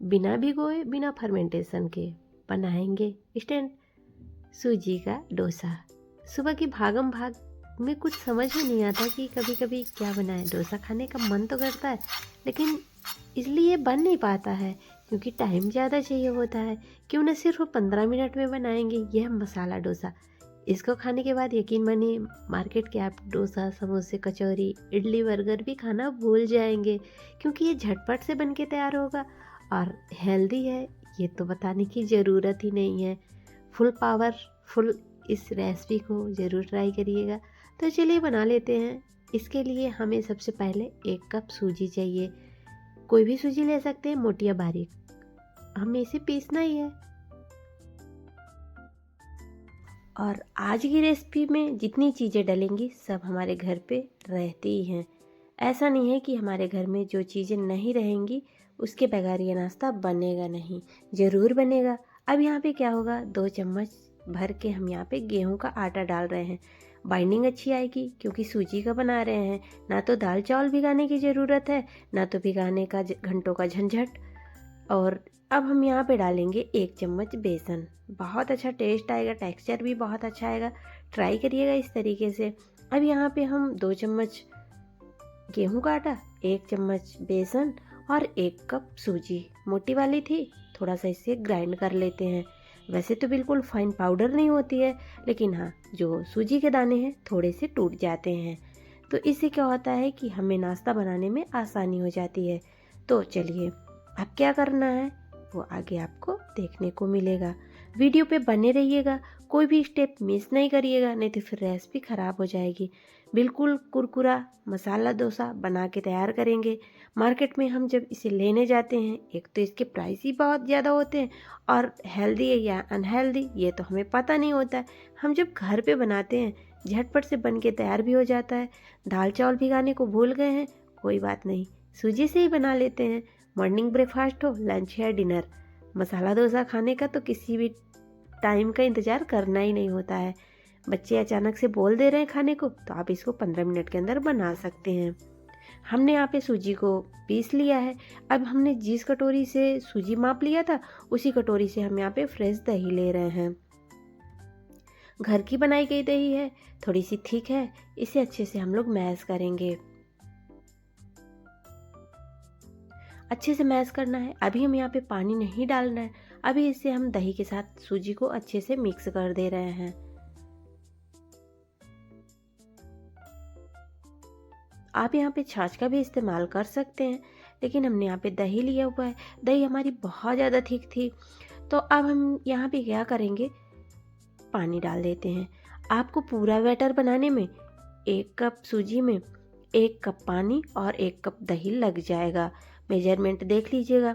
बिना भिगोए बिना फर्मेंटेशन के बनाएंगे इंस्टेंट सूजी का डोसा। सुबह की भागम भाग में कुछ समझ में नहीं आता कि कभी कभी क्या बनाए। डोसा खाने का मन तो करता है लेकिन इसलिए बन नहीं पाता है क्योंकि टाइम ज़्यादा चाहिए होता है। क्यों न सिर्फ 15 मिनट में बनाएंगे यह मसाला डोसा। इसको खाने के बाद यकीन मानिए मार्केट के आप डोसा समोसे कचौरी इडली बर्गर भी खाना भूल जाएंगे क्योंकि ये झटपट से बन के तैयार होगा और हेल्दी है। ये तो बताने की ज़रूरत ही नहीं है। फुल पावरफुल इस रेसिपी को ज़रूर ट्राई करिएगा। तो चलिए बना लेते हैं। इसके लिए हमें सबसे पहले 1 कप सूजी चाहिए। कोई भी सूजी ले सकते हैं, मोटी या बारीक। हमें इसे पीसना ही है। और आज की रेसिपी में जितनी चीज़ें डलेंगी सब हमारे घर पे रहती ही हैं। ऐसा नहीं है कि हमारे घर में जो चीज़ें नहीं रहेंगी उसके बगैर ये नाश्ता बनेगा नहीं, ज़रूर बनेगा। अब यहाँ पे क्या होगा, 2 चम्मच भर के हम यहाँ पे गेहूं का आटा डाल रहे हैं। बाइंडिंग अच्छी आएगी क्योंकि सूजी का बना रहे हैं। ना तो दाल चावल भिगाने की ज़रूरत है, ना तो भिगाने का घंटों का झंझट। और अब हम यहाँ पे डालेंगे 1 चम्मच बेसन। बहुत अच्छा टेस्ट आएगा, टेक्सचर भी बहुत अच्छा आएगा। ट्राई करिएगा इस तरीके से। अब यहाँ पे हम 2 चम्मच गेहूं का आटा, 1 चम्मच बेसन और 1 कप सूजी मोटी वाली थी, थोड़ा सा इसे ग्राइंड कर लेते हैं। वैसे तो बिल्कुल फाइन पाउडर नहीं होती है लेकिन हाँ, जो सूजी के दाने हैं थोड़े से टूट जाते हैं। तो इससे क्या होता है कि हमें नाश्ता बनाने में आसानी हो जाती है। तो चलिए अब क्या करना है वो आगे आपको देखने को मिलेगा। वीडियो पे बने रहिएगा, कोई भी स्टेप मिस नहीं करिएगा, नहीं तो फिर रेसिपी ख़राब हो जाएगी। बिल्कुल कुरकुरा मसाला डोसा बना के तैयार करेंगे। मार्केट में हम जब इसे लेने जाते हैं, एक तो इसके प्राइस ही बहुत ज़्यादा होते हैं और हेल्दी है या अनहेल्दी ये तो हमें पता नहीं होता है। हम जब घर पे बनाते हैं झटपट से बन के तैयार भी हो जाता है। दाल चावल भिगाने को भूल गए हैं, कोई बात नहीं, सूजी से ही बना लेते हैं। मॉर्निंग ब्रेकफास्ट हो, लंच या डिनर, मसाला डोसा खाने का तो किसी भी टाइम का इंतज़ार करना ही नहीं होता है। बच्चे अचानक से बोल दे रहे हैं खाने को तो आप इसको 15 मिनट के अंदर बना सकते हैं। हमने यहाँ पे सूजी को पीस लिया है। अब हमने जिस कटोरी से सूजी माप लिया था उसी कटोरी से हम यहाँ पे फ्रेश दही ले रहे हैं। घर की बनाई गई दही है, थोड़ी सी थिक है। इसे अच्छे से हम लोग मैश करेंगे। अच्छे से मैश करना है। अभी हम यहाँ पे पानी नहीं डालना है। अभी इसे हम दही के साथ सूजी को अच्छे से मिक्स कर दे रहे हैं। आप यहाँ पे छाछ का भी इस्तेमाल कर सकते हैं लेकिन हमने यहाँ पे दही लिया हुआ है। दही हमारी बहुत ज़्यादा थिक थी। तो अब हम यहाँ पे क्या करेंगे, पानी डाल देते हैं। आपको पूरा बैटर बनाने में 1 कप सूजी में 1 कप पानी और 1 कप दही लग जाएगा। मेजरमेंट देख लीजिएगा।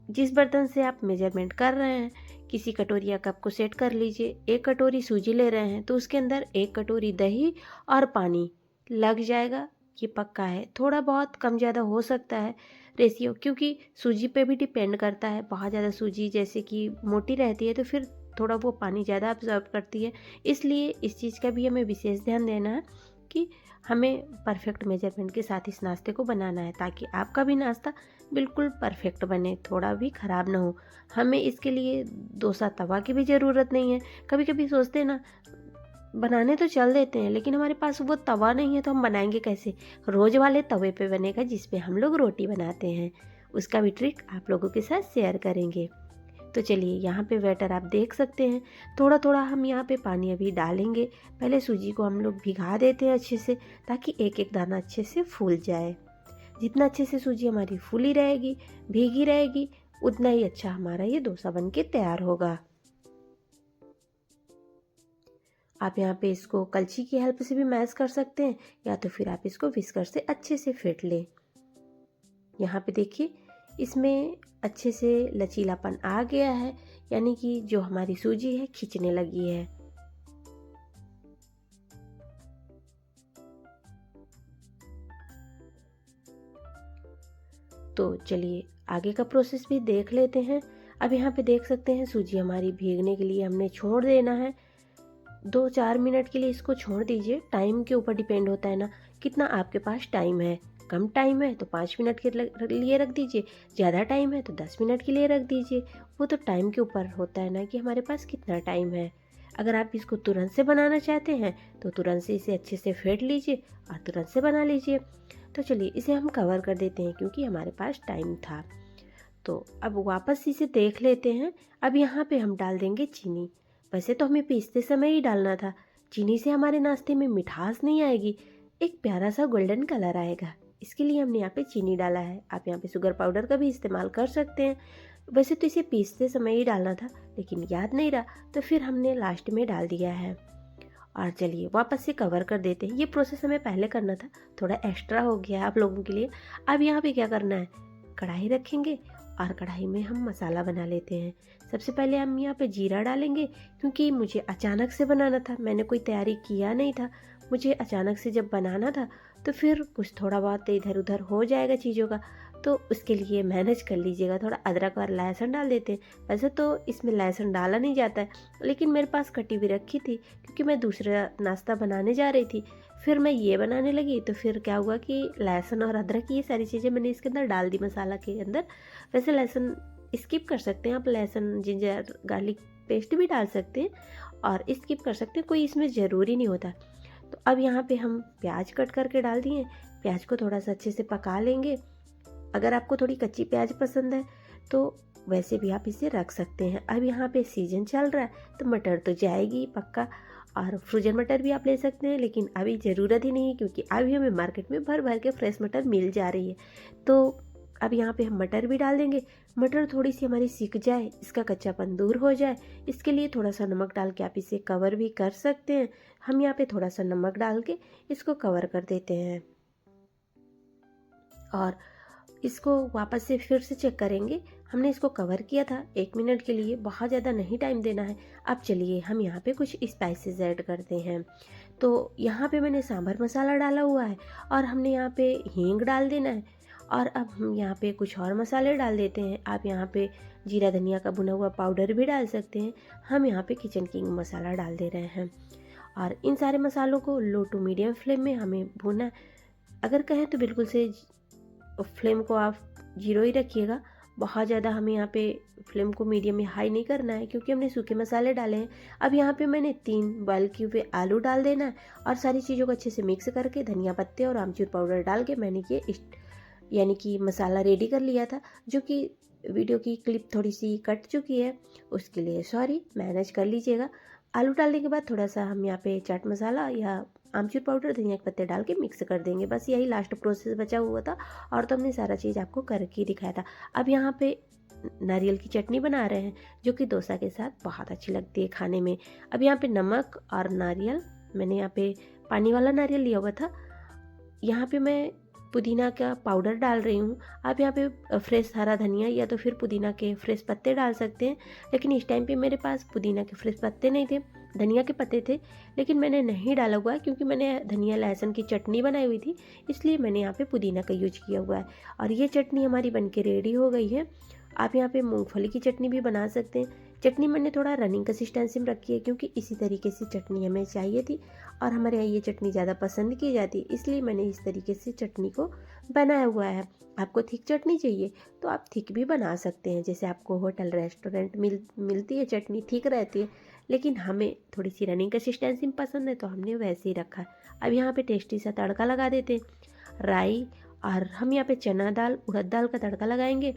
जिस बर्तन से आप मेजरमेंट कर रहे हैं किसी कटोरी या कप को सेट कर लीजिए। 1 कटोरी सूजी ले रहे हैं तो उसके अंदर 1 कटोरी दही और पानी लग जाएगा। ये पक्का है। थोड़ा बहुत कम ज़्यादा हो सकता है रेशियो, क्योंकि सूजी पे भी डिपेंड करता है। बहुत ज़्यादा सूजी जैसे कि मोटी रहती है तो फिर थोड़ा वो पानी ज़्यादा ऑब्जर्व करती है। इसलिए इस चीज़ का भी हमें विशेष ध्यान देना है कि हमें परफेक्ट मेजरमेंट के साथ इस नाश्ते को बनाना है ताकि आपका भी नाश्ता बिल्कुल परफेक्ट बने, थोड़ा भी ख़राब ना हो। हमें इसके लिए डोसा तवा की भी ज़रूरत नहीं है। कभी कभी सोचते हैं ना, बनाने तो चल देते हैं लेकिन हमारे पास वो तवा नहीं है तो हम बनाएंगे कैसे। रोज़ वाले तवे पे बनेगा जिस पे हम लोग रोटी बनाते हैं। उसका भी ट्रिक आप लोगों के साथ शेयर करेंगे। तो चलिए यहाँ पे बैटर आप देख सकते हैं। थोड़ा थोड़ा हम यहाँ पे पानी अभी डालेंगे। पहले सूजी को हम लोग भिगा देते हैं अच्छे से ताकि एक एक दाना अच्छे से फूल जाए। जितना अच्छे से सूजी हमारी फूली रहेगी, भीगी रहेगी, उतना ही अच्छा हमारा ये डोसा बन के तैयार होगा। आप यहाँ पे इसको कलछी की हेल्प से भी मैश कर सकते हैं या तो फिर आप इसको विस्कर से अच्छे से फेंट लें। यहाँ पे देखिए इसमें अच्छे से लचीलापन आ गया है, यानी कि जो हमारी सूजी है खिंचने लगी है। तो चलिए आगे का प्रोसेस भी देख लेते हैं। अब यहाँ पे देख सकते हैं सूजी हमारी भीगने के लिए हमने छोड़ देना है। 2-4 मिनट के लिए इसको छोड़ दीजिए। टाइम के ऊपर डिपेंड होता है ना कितना आपके पास टाइम है। कम टाइम है तो 5 मिनट के लिए रख दीजिए, ज़्यादा टाइम है तो 10 मिनट के लिए रख दीजिए। वो तो टाइम के ऊपर होता है ना कि हमारे पास कितना टाइम है। अगर आप इसको तुरंत से बनाना चाहते हैं तो तुरंत से इसे अच्छे से फेंट लीजिए और तुरंत से बना लीजिए। तो चलिए इसे हम कवर कर देते हैं क्योंकि हमारे पास टाइम था। तो अब वापस इसे देख लेते हैं। अब यहाँ पे हम डाल देंगे चीनी। वैसे तो हमें पीसते समय ही डालना था, चीनी से हमारे नाश्ते में मिठास नहीं आएगी, एक प्यारा सा गोल्डन कलर आएगा, इसके लिए हमने यहाँ पे चीनी डाला है। आप यहाँ पे शुगर पाउडर का भी इस्तेमाल कर सकते हैं। वैसे तो इसे पीसते समय ही डालना था लेकिन याद नहीं रहा तो फिर हमने लास्ट में डाल दिया है। और चलिए वापस से कवर कर देते हैं। ये प्रोसेस हमें पहले करना था, थोड़ा एक्स्ट्रा हो गया आप लोगों के लिए। अब यहाँ पे क्या करना है, कढ़ाई रखेंगे और कढ़ाई में हम मसाला बना लेते हैं। सबसे पहले हम यहाँ पे जीरा डालेंगे क्योंकि मुझे अचानक से बनाना था, मैंने कोई तैयारी किया नहीं था। मुझे अचानक से जब बनाना था तो फिर कुछ थोड़ा बहुत इधर उधर हो जाएगा चीज़ों का, तो उसके लिए मैनेज कर लीजिएगा। थोड़ा अदरक और लहसुन डाल देते हैं। वैसे तो इसमें लहसुन डाला नहीं जाता है लेकिन मेरे पास कटी हुई रखी थी क्योंकि मैं दूसरा नाश्ता बनाने जा रही थी। फिर मैं ये बनाने लगी तो फिर क्या हुआ कि लहसुन और अदरक ये सारी चीज़ें मैंने इसके अंदर डाल दी मसाला के अंदर। वैसे लहसुन स्किप कर सकते हैं आप, लहसुन जिंजर गार्लिक पेस्ट भी डाल सकते हैं और स्किप कर सकते हैं, कोई इसमें ज़रूरी नहीं होता। तो अब यहाँ पे हम प्याज कट करके डाल दिए। प्याज को थोड़ा सा अच्छे से पका लेंगे। अगर आपको थोड़ी कच्ची प्याज पसंद है तो वैसे भी आप इसे रख सकते हैं। अब यहाँ पे सीजन चल रहा है तो मटर तो जाएगी पक्का, और फ्रोजन मटर भी आप ले सकते हैं लेकिन अभी ज़रूरत ही नहीं है क्योंकि अभी हमें मार्केट में भर भर के फ्रेश मटर मिल जा रही है। तो अब यहाँ पे हम मटर भी डाल देंगे। मटर थोड़ी सी हमारी सिक जाए, इसका कच्चापन दूर हो जाए, इसके लिए थोड़ा सा नमक डाल के आप इसे कवर भी कर सकते हैं। हम यहाँ पे थोड़ा सा नमक डाल के इसको कवर कर देते हैं और इसको वापस से फिर से चेक करेंगे। हमने इसको कवर किया था 1 मिनट के लिए, बहुत ज़्यादा नहीं टाइम देना है। अब चलिए हम यहाँ पे कुछ स्पाइसेस ऐड करते हैं। तो यहाँ पे मैंने सांभर मसाला डाला हुआ है और हमने यहाँ पे हींग डाल देना है। और अब हम यहाँ पे कुछ और मसाले डाल देते हैं। आप यहाँ पे जीरा धनिया का भुना हुआ पाउडर भी डाल सकते हैं। हम यहाँ पे किचन किंग मसाला डाल दे रहे हैं और इन सारे मसालों को लो टू मीडियम फ्लेम में हमें भूनना है। अगर कहें तो बिल्कुल से फ्लेम को आप 0 ही रखिएगा। बहुत ज़्यादा हमें यहाँ पे फ्लेम को मीडियम में हाई नहीं करना है क्योंकि हमने सूखे मसाले डाले हैं। अब यहाँ पे मैंने 3 बॉयल किए हुए आलू डाल देना है और सारी चीज़ों को अच्छे से मिक्स करके धनिया पत्ते और आमचूर पाउडर डाल के मैंने ये यानी कि मसाला रेडी कर लिया था, जो कि वीडियो की क्लिप थोड़ी सी कट चुकी है, उसके लिए सॉरी, मैनेज कर लीजिएगा। आलू डालने के बाद थोड़ा सा हम यहाँ पे चाट मसाला या आमचूर पाउडर धनिया के पत्ते डाल के मिक्स कर देंगे। बस यही लास्ट प्रोसेस बचा हुआ था और तो हमने सारा चीज़ आपको करके दिखाया था। अब यहाँ पे नारियल की चटनी बना रहे हैं जो कि डोसा के साथ बहुत अच्छी लगती है खाने में। अब यहाँ पे नमक और नारियल, मैंने यहाँ पे पानी वाला नारियल लिया हुआ था। यहाँ पे मैं पुदीना का पाउडर डाल रही हूँ। आप यहाँ पे फ्रेश हरा धनिया या तो फिर पुदीना के फ्रेश पत्ते डाल सकते हैं, लेकिन इस टाइम पे मेरे पास पुदीना के फ्रेश पत्ते नहीं थे, धनिया के पत्ते थे, लेकिन मैंने नहीं डाला हुआ है क्योंकि मैंने धनिया लहसुन की चटनी बनाई हुई थी, इसलिए मैंने यहाँ पे पुदीना का यूज किया हुआ है। और ये चटनी हमारी बनके रेडी हो गई है। आप यहाँ पे मूंगफली की चटनी भी बना सकते हैं। चटनी मैंने थोड़ा रनिंग कंसिस्टेंसी में रखी है क्योंकि इसी तरीके से चटनी हमें चाहिए थी और हमारे यहाँ ये चटनी ज़्यादा पसंद की जाती है, इसलिए मैंने इस तरीके से चटनी को बनाया हुआ है। आपको थिक चटनी चाहिए तो आप थिक भी बना सकते हैं, जैसे आपको होटल रेस्टोरेंट मिलती है चटनी थिक रहती है, लेकिन हमें थोड़ी सी रनिंग कंसिस्टेंसी में पसंद है तो हमने वैसे ही रखा है। अब यहाँ पे टेस्टी सा तड़का लगा देते हैं। राई और हम यहाँ पे चना दाल उड़द दाल का तड़का लगाएंगे,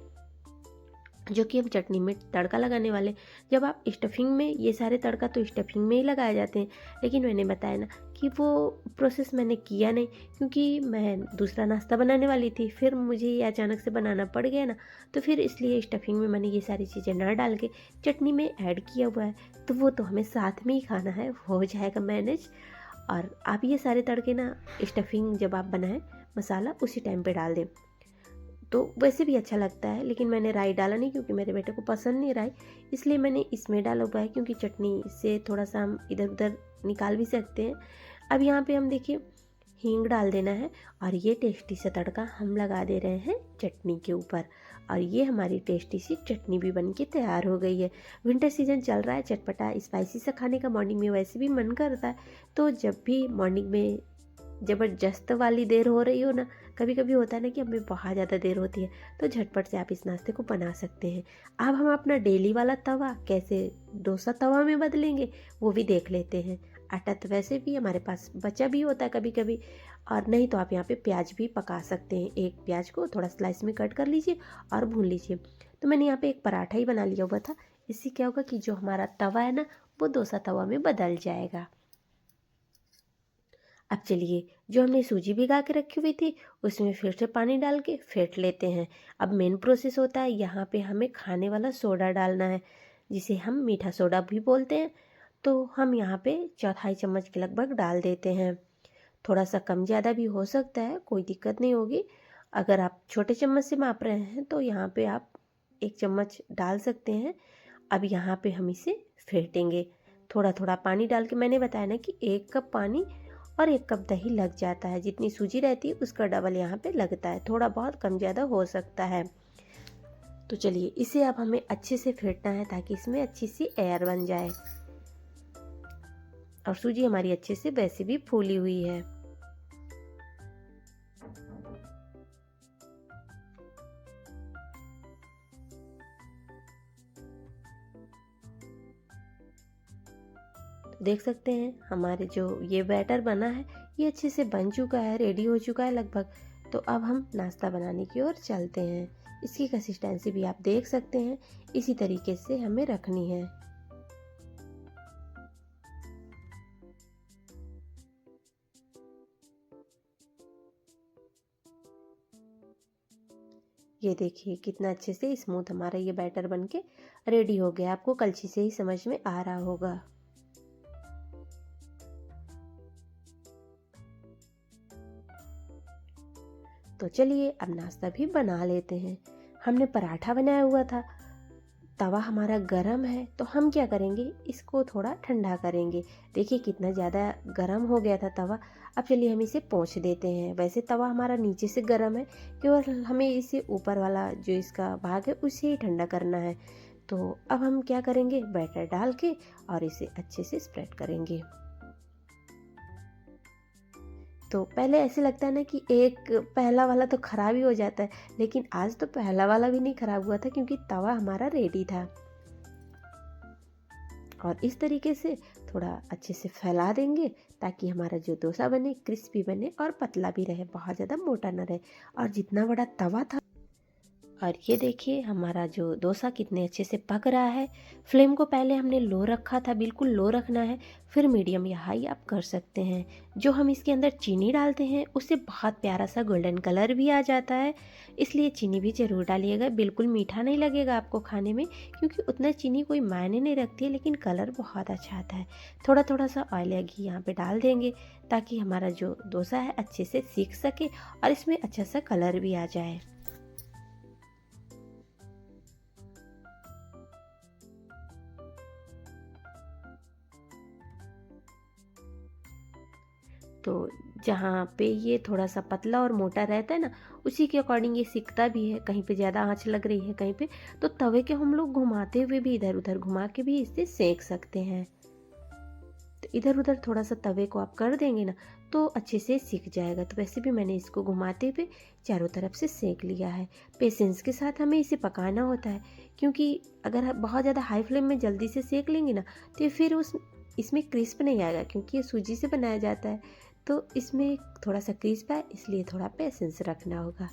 जो कि हम चटनी में तड़का लगाने वाले। जब आप स्टफिंग में, ये सारे तड़का तो स्टफिंग में ही लगाए जाते हैं, लेकिन मैंने बताया ना कि वो प्रोसेस मैंने किया नहीं क्योंकि मैं दूसरा नाश्ता बनाने वाली थी, फिर मुझे ये अचानक से बनाना पड़ गया ना, तो फिर इसलिए स्टफिंग में मैंने ये सारी चीज़ें ना डाल के चटनी में ऐड किया हुआ है। तो वो तो हमें साथ में ही खाना है, हो जाएगा मैनेज। और आप ये सारे तड़के ना स्टफिंग जब आप बनाएं मसाला उसी टाइम पे डाल दें तो वैसे भी अच्छा लगता है, लेकिन मैंने राई डाला नहीं क्योंकि मेरे बेटे को पसंद नहीं राई, इसलिए मैंने इसमें डाला हुआ है क्योंकि चटनी से थोड़ा सा हम इधर उधर निकाल भी सकते हैं। अब यहाँ पे हम देखिए हींग डाल देना है और ये टेस्टी सा तड़का हम लगा दे रहे हैं चटनी के ऊपर, और ये हमारी टेस्टी सी चटनी भी बन के तैयार हो गई है। विंटर सीजन चल रहा है, चटपटा स्पाइसी सा खाने का मॉर्निंग में वैसे भी मन करता है, तो जब भी मॉर्निंग में ज़बरदस्त वाली देर हो रही हो ना, कभी कभी होता है ना कि हमें बहुत ज़्यादा देर होती है, तो झटपट से आप इस नाश्ते को बना सकते हैं। अब हम अपना डेली वाला तवा कैसे डोसा तवा में बदलेंगे वो भी देख लेते हैं। आटा तो वैसे भी हमारे पास बचा भी होता है कभी कभी, और नहीं तो आप यहाँ पे प्याज भी पका सकते हैं। एक प्याज को थोड़ा स्लाइस में कट कर लीजिए और भून लीजिए। तो मैंने यहाँ पे एक पराठा ही बना लिया हुआ था। इससे क्या होगा कि जो हमारा तवा है ना वो डोसा तवा में बदल जाएगा। अब चलिए, जो हमने सूजी भिगा के रखी हुई थी उसमें फिर से पानी डाल के फेंट लेते हैं। अब मेन प्रोसेस होता है, यहाँ पे हमें खाने वाला सोडा डालना है, जिसे हम मीठा सोडा भी बोलते हैं। तो हम यहाँ पे चौथाई चम्मच के लगभग डाल देते हैं। थोड़ा सा कम ज़्यादा भी हो सकता है, कोई दिक्कत नहीं होगी। अगर आप छोटे चम्मच से माप रहे हैं तो यहाँ पे आप 1 चम्मच डाल सकते हैं। अब यहाँ पे हम इसे फेंटेंगे। थोड़ा थोड़ा पानी डाल के, मैंने बताया ना कि 1 कप पानी और 1 कप दही लग जाता है। जितनी सूजी रहती है उसका डबल यहाँ पे लगता है, थोड़ा बहुत कम ज़्यादा हो सकता है। तो चलिए, इसे अब हमें अच्छे से फेंटना है ताकि इसमें अच्छी सी एयर बन जाए। और सूजी हमारी अच्छे से वैसे भी फूली हुई है। देख सकते हैं हमारे जो ये बैटर बना है ये अच्छे से बन चुका है, रेडी हो चुका है लगभग। तो अब हम नाश्ता बनाने की ओर चलते हैं। इसकी कंसिस्टेंसी भी आप देख सकते हैं, इसी तरीके से हमें रखनी है। ये देखिए कितना अच्छे से स्मूथ हमारा ये बैटर बनके रेडी हो गया। आपको कलछी से ही समझ में आ रहा होगा। तो चलिए अब नाश्ता भी बना लेते हैं। हमने पराठा बनाया हुआ था, तवा हमारा गरम है, तो हम क्या करेंगे, इसको थोड़ा ठंडा करेंगे। देखिए कितना ज़्यादा गरम हो गया था तवा। अब चलिए हम इसे पोंछ देते हैं। वैसे तवा हमारा नीचे से गरम है, केवल हमें इसे ऊपर वाला जो इसका भाग है उसे ही ठंडा करना है। तो अब हम क्या करेंगे, बैटर डाल के और इसे अच्छे से स्प्रेड करेंगे। तो पहले ऐसे लगता है ना कि एक पहला वाला तो ख़राब ही हो जाता है, लेकिन आज तो पहला वाला भी नहीं ख़राब हुआ था क्योंकि तवा हमारा रेडी था। और इस तरीके से थोड़ा अच्छे से फैला देंगे ताकि हमारा जो डोसा बने क्रिस्पी बने और पतला भी रहे, बहुत ज़्यादा मोटा ना रहे। और जितना बड़ा तवा था, और ये देखिए हमारा जो डोसा कितने अच्छे से पक रहा है। फ्लेम को पहले हमने लो रखा था, बिल्कुल लो रखना है, फिर मीडियम या हाई आप कर सकते हैं। जो हम इसके अंदर चीनी डालते हैं उससे बहुत प्यारा सा गोल्डन कलर भी आ जाता है, इसलिए चीनी भी ज़रूर डालिएगा। बिल्कुल मीठा नहीं लगेगा आपको खाने में, क्योंकि उतना चीनी कोई मायने नहीं रखती है, लेकिन कलर बहुत अच्छा आता है। थोड़ा थोड़ा सा ऑयल या घी यहाँ पे डाल देंगे ताकि हमारा जो डोसा है अच्छे से सीख सके और इसमें अच्छा सा कलर भी आ जाए। तो जहाँ पे ये थोड़ा सा पतला और मोटा रहता है ना, उसी के अकॉर्डिंग ये सिकता भी है। कहीं पे ज़्यादा आंच लग रही है कहीं पे, तो तवे के हम लोग घुमाते हुए भी इधर उधर घुमा के भी इसे सेक सकते हैं। तो इधर उधर थोड़ा सा तवे को आप कर देंगे ना तो अच्छे से सिक जाएगा। तो वैसे भी मैंने इसको घुमाते हुए चारों तरफ से सेक लिया है। पेशेंस के साथ हमें इसे पकाना होता है, क्योंकि अगर आप बहुत ज़्यादा हाई फ्लेम में जल्दी से सेक लेंगे ना तो फिर उस इसमें क्रिस्प नहीं आएगा, क्योंकि ये सूजी से बनाया जाता है। तो इसमें थोड़ा सा क्रिस्प है, इसलिए थोड़ा पेशेंस रखना होगा।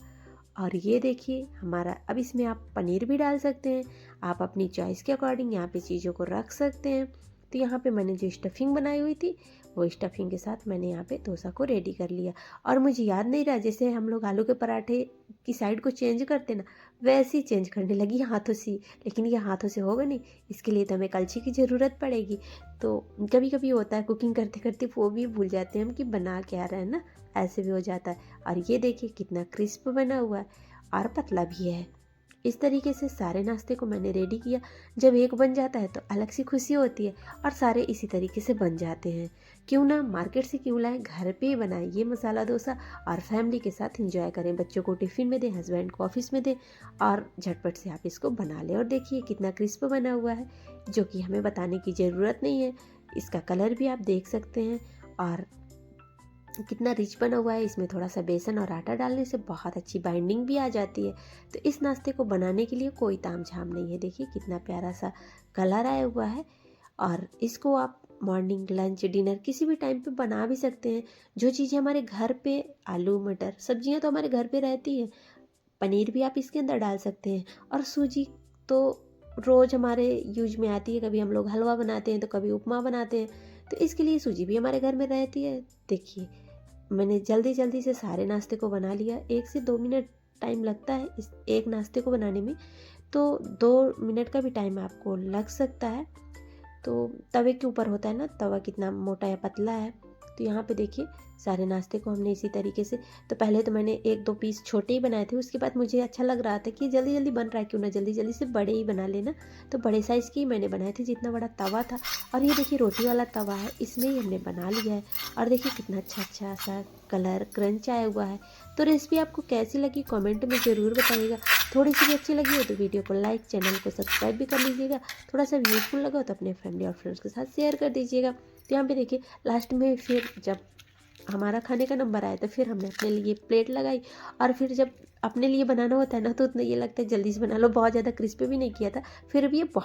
और ये देखिए हमारा, अब इसमें आप पनीर भी डाल सकते हैं। आप अपनी चॉइस के अकॉर्डिंग यहाँ पे चीज़ों को रख सकते हैं। तो यहाँ पे मैंने जो स्टफिंग बनाई हुई थी वो स्टफिंग के साथ मैंने यहाँ पे डोसा को रेडी कर लिया। और मुझे याद नहीं रहा, जैसे हम लोग आलू के पराठे की साइड को चेंज करते ना, वैसे ही चेंज करने लगी हाथों से। लेकिन ये हाथों से होगा नहीं, इसके लिए तो हमें कलछी की ज़रूरत पड़ेगी। तो कभी कभी होता है कुकिंग करते करते वो भी भूल जाते हैं हम कि बना क्या रहे हैं ना, ऐसे भी हो जाता है। और ये देखिए कितना क्रिस्प बना हुआ है और पतला भी है। इस तरीके से सारे नाश्ते को मैंने रेडी किया। जब एक बन जाता है तो अलग सी खुशी होती है, और सारे इसी तरीके से बन जाते हैं। क्यों ना मार्केट से क्यों लाएं, घर पे ही बनाएं ये मसाला डोसा और फैमिली के साथ एंजॉय करें। बच्चों को टिफ़िन में दें, हस्बैंड को ऑफिस में दें, और झटपट से आप इसको बना लें। और देखिए कितना क्रिस्प बना हुआ है, जो कि हमें बताने की ज़रूरत नहीं है। इसका कलर भी आप देख सकते हैं। और कितना रिच बना हुआ है। इसमें थोड़ा सा बेसन और आटा डालने से बहुत अच्छी बाइंडिंग भी आ जाती है। तो इस नाश्ते को बनाने के लिए कोई तामझाम नहीं है। देखिए कितना प्यारा सा कलर आया हुआ है। और इसको आप मॉर्निंग, लंच, डिनर किसी भी टाइम पे बना भी सकते हैं। जो चीज़ें हमारे घर पे, आलू मटर सब्जियां तो हमारे घर पे रहती हैं, पनीर भी आप इसके अंदर डाल सकते हैं। और सूजी तो रोज़ हमारे यूज में आती है। कभी हम लोग हलवा बनाते हैं तो कभी उपमा बनाते हैं, तो इसके लिए सूजी भी हमारे घर में रहती है। देखिए मैंने जल्दी जल्दी से सारे नाश्ते को बना लिया। 1 से 2 मिनट टाइम लगता है इस एक नाश्ते को बनाने में, तो 2 मिनट का भी टाइम आपको लग सकता है। तो तवे के ऊपर होता है ना, तवा कितना मोटा या पतला है। तो यहाँ पे देखिए सारे नाश्ते को हमने इसी तरीके से, तो पहले तो मैंने 1-2 पीस छोटे ही बनाए थे। उसके बाद मुझे अच्छा लग रहा था कि जल्दी जल्दी बन रहा है, क्यों ना जल्दी जल्दी से बड़े ही बना लेना। तो बड़े साइज़ की मैंने बनाए थे, जितना बड़ा तवा था। और ये देखिए रोटी वाला तवा है, इसमें ही हमने बना लिया है। और देखिए कितना अच्छा अच्छा सा कलर क्रंच आया हुआ है। तो रेसिपी आपको कैसी लगी कमेंट में ज़रूर बताइएगा। थोड़ी सी भी अच्छी लगी हो तो वीडियो को लाइक, चैनल को सब्सक्राइब भी कर लीजिएगा। थोड़ा सा यूज़फुल लगा तो अपने फैमिली और फ्रेंड्स के साथ शेयर कर दीजिएगा। तो यहाँ पे देखिए लास्ट में फिर जब हमारा खाने का नंबर आया तो फिर हमने अपने लिए प्लेट लगाई। और फिर जब अपने लिए बनाना होता है ना, तो उतना ये लगता है जल्दी से बना लो। बहुत ज़्यादा क्रिस्पी भी नहीं किया था, फिर भी ये